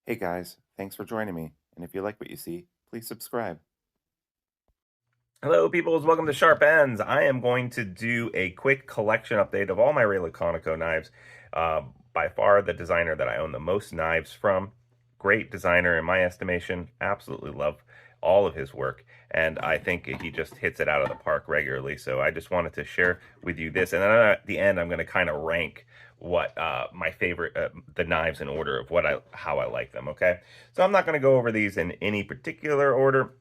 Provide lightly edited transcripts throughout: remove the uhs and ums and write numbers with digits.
Hey guys, thanks for joining me. And if you like what you see, please subscribe. Hello, peoples. Welcome to Sharp Ends. I am going to do a quick collection update of all my Ray Laconico knives. By far, the designer that I own the most knives from. Great designer in my estimation. Absolutely love all of his work. And I think he just hits it out of the park regularly. So I just wanted to share with you this. And then at the end, I'm going to kind of rank what my favorite, the knives in order of how I like them. Okay. So I'm not going to go over these in any particular order.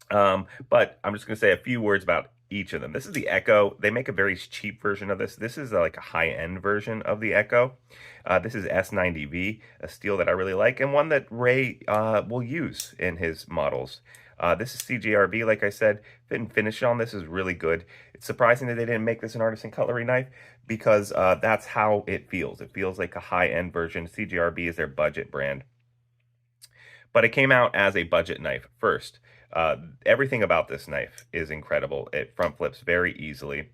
But I'm just going to say a few words about each of them. This is the Echo. They make a very cheap version of this. This is like a high-end version of the Echo. This is S90V, a steel that I really like, and one that Ray will use in his models. This is CGRB, like I said. Fit and finish on this is really good. It's surprising that they didn't make this an artisan cutlery knife because that's how it feels. It feels like a high-end version. CGRB is their budget brand. But it came out as a budget knife first. Everything about this knife is incredible. It front flips very easily.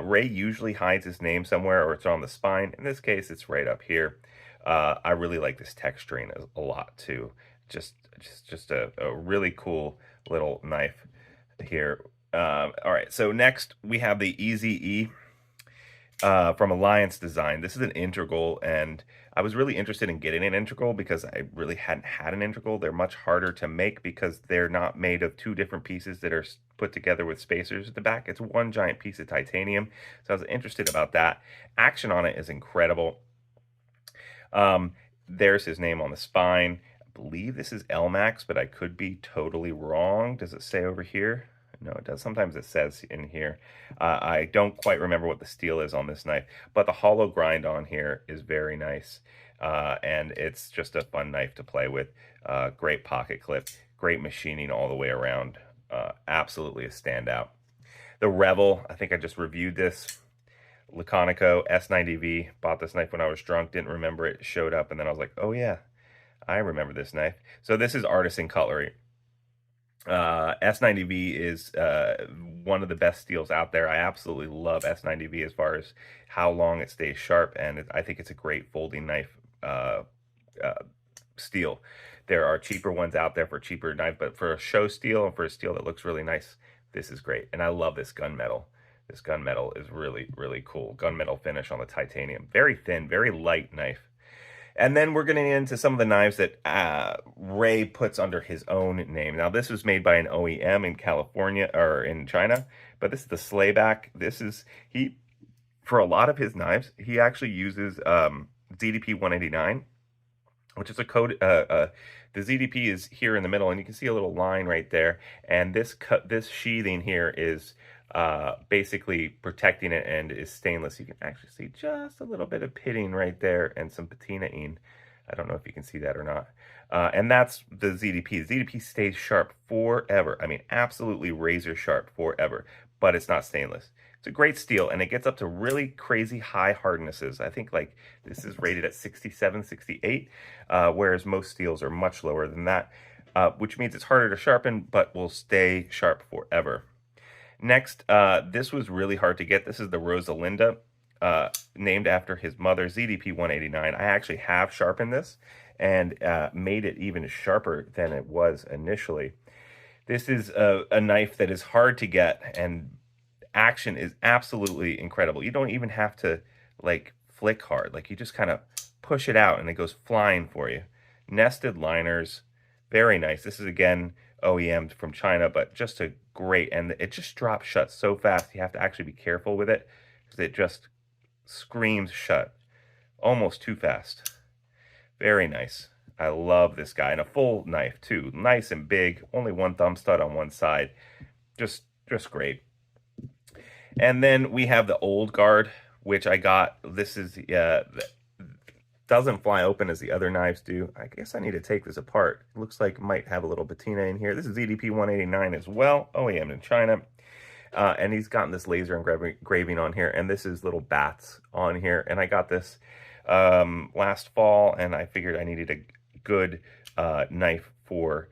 Ray usually hides his name somewhere or it's on the spine. In this case, it's right up here. I really like this texturing a lot too. Just a really cool little knife here. All right, so next we have the Easy E from Alliance Design. This is an integral, and I was really interested in getting an integral because I really hadn't had an integral. They're much harder to make because they're not made of two different pieces that are put together with spacers at the back. It's one giant piece of titanium, so I was interested about that. Action on it is incredible. There's his name on the spine. I believe this is LMAX, but I could be totally wrong. Does it say over here? No, it does. Sometimes it says in here. I don't quite remember what the steel is on this knife, but the hollow grind on here is very nice. And it's just a fun knife to play with. Great pocket clip, great machining all the way around. Absolutely a standout. The Revel, I think I just reviewed this. Laconico S90V. Bought this knife when I was drunk, didn't remember it, showed up, and then I was like, oh yeah, I remember this knife. So this is artisan cutlery. S90V is one of the best steels out there. I absolutely love S90V as far as how long it stays sharp, and I think it's a great folding knife steel. There are cheaper ones out there for cheaper knife, but for a show steel and for a steel that looks really nice, this is great. And I love this gunmetal. This gunmetal is really, really cool. Gunmetal finish on the titanium. Very thin, very light knife. And then we're getting into some of the knives that Ray puts under his own name. Now, this was made by an OEM in California or in China, but this is the Slayback. For a lot of his knives, he actually uses ZDP 189, which is a code. The ZDP is here in the middle, and you can see a little line right there. And this sheathing here is basically protecting it and is stainless. You can actually see just a little bit of pitting right there and some patinaing. I don't know if you can see that or not. And that's the ZDP. The ZDP stays sharp forever. I mean, absolutely razor sharp forever, but it's not stainless. It's a great steel, and it gets up to really crazy high hardnesses. I think like this is rated at 67, 68, whereas most steels are much lower than that, which means it's harder to sharpen, but will stay sharp forever. Next, this was really hard to get. This is the Rosalinda, named after his mother, ZDP 189. I actually have sharpened this and made it even sharper than it was initially. This is a knife that is hard to get, and action is absolutely incredible. You don't even have to like flick hard. Like you just kind of push it out and it goes flying for you. Nested liners, very nice. This is again OEM from China, but just a great, and it just drops shut so fast. You have to actually be careful with it because it just screams shut almost too fast. Very nice. I love this guy, and a full knife too. Nice and big, only one thumb stud on one side. Just great. And then we have the old guard, which I got. This is doesn't fly open as the other knives do. I guess I need to take this apart. It looks like it might have a little patina in here. This is EDP 189 as well, OEM in China. And he's gotten this laser engraving on here, and this is little bats on here. And I got this last fall, and I figured I needed a good knife for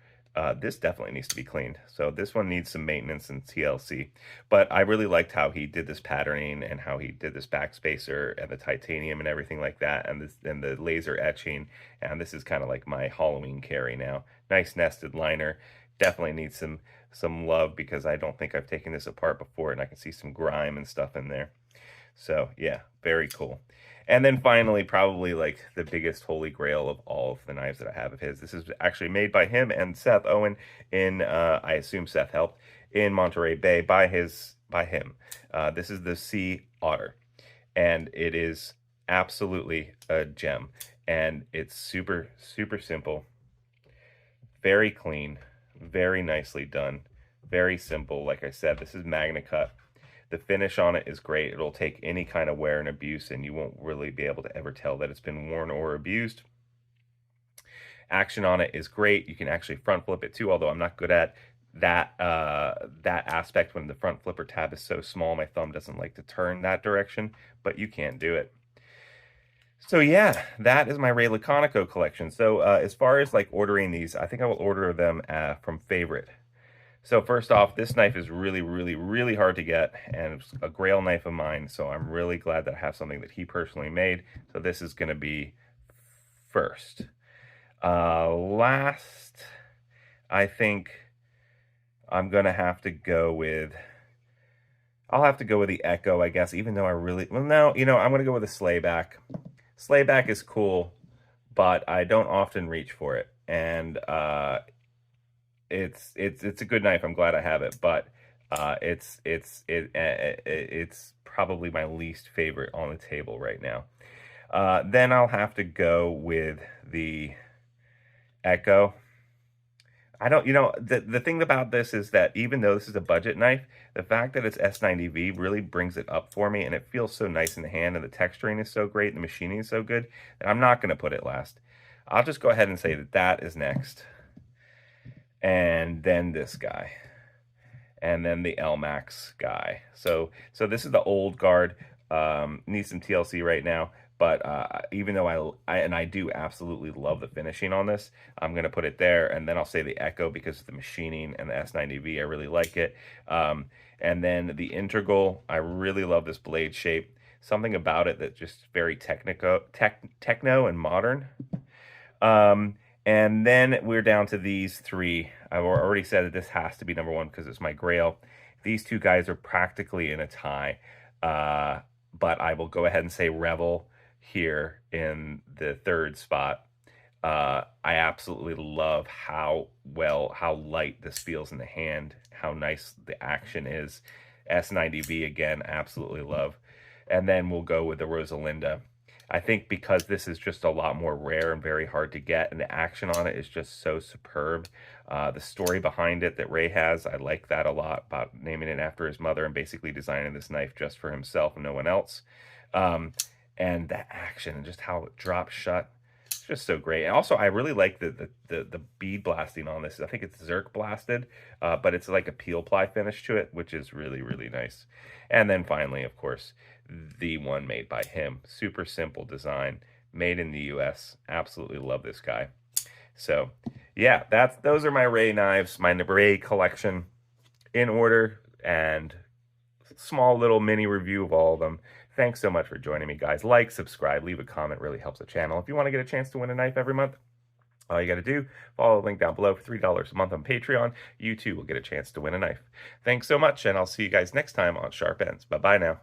This definitely needs to be cleaned. So this one needs some maintenance and TLC. But I really liked how he did this patterning and how he did this backspacer and the titanium and everything like that, and the laser etching. And this is kind of like my Halloween carry now. Nice nested liner. Definitely needs some love because I don't think I've taken this apart before, and I can see some grime and stuff in there. So yeah, very cool. And then finally, probably like the biggest holy grail of all of the knives that I have of his. This is actually made by him and Seth Owen in, I assume Seth helped, in Monterey Bay by him. This is the Sea Otter, and it is absolutely a gem. And it's super, super simple, very clean, very nicely done, very simple. Like I said, this is Magna Cut. The finish on it is great. It'll take any kind of wear and abuse, and you won't really be able to ever tell that it's been worn or abused. Action on it is great. You can actually front flip it too, although I'm not good at that aspect when the front flipper tab is so small. My thumb doesn't like to turn that direction, but you can do it. So yeah, that is my Ray Laconico collection. So as far as like ordering these, I think I will order them from Favorite. So first off, this knife is really, really, really hard to get, and it's a grail knife of mine, so I'm really glad that I have something that he personally made. So this is going to be first. Last, I think I'm going to have to go with, I'll have to go with the Echo, I guess, even though I really, well, no, you know, I'm going to go with a Slayback. Slayback is cool, but I don't often reach for it, and it's a good knife. I'm glad I have it, but it's probably my least favorite on the table right now. Then I'll have to go with the Echo. I don't, you know, the thing about this is that even though this is a budget knife, the fact that it's S90V really brings it up for me, and it feels so nice in the hand, and the texturing is so great, and the machining is so good, that I'm not going to put it last. I'll just go ahead and say that that is next. And then this guy. And then the LMAX guy. So this is the old guard. Needs some TLC right now. But even though I do absolutely love the finishing on this, I'm going to put it there. And then I'll say the Echo because of the machining and the S90V. I really like it. And then the Integral. I really love this blade shape. Something about it that's just very techno and modern. And then we're down to these three. I've already said that this has to be number one because it's my grail. These two guys are practically in a tie. But I will go ahead and say Revel here in the third spot. I absolutely love how light this feels in the hand, how nice the action is. S90V again, absolutely love. And then we'll go with the Rosalinda. I think because this is just a lot more rare and very hard to get, and the action on it is just so superb. The story behind it that Ray has, I like that a lot, about naming it after his mother and basically designing this knife just for himself and no one else. And the action and just how it drops shut, it's just so great. And also, I really like the bead blasting on this. I think it's Zerk blasted, but it's like a peel ply finish to it, which is really, really nice. And then finally, of course, the one made by him. Super simple design, made in the US. Absolutely love this guy. So yeah, those are my Ray knives, my Ray collection in order, and small little mini review of all of them. Thanks so much for joining me, guys. Like, subscribe, leave a comment, really helps the channel. If you want to get a chance to win a knife every month, all you got to do, follow the link down below for $3 a month on Patreon. You too will get a chance to win a knife. Thanks so much, and I'll see you guys next time on Sharp Ends. Bye-bye now.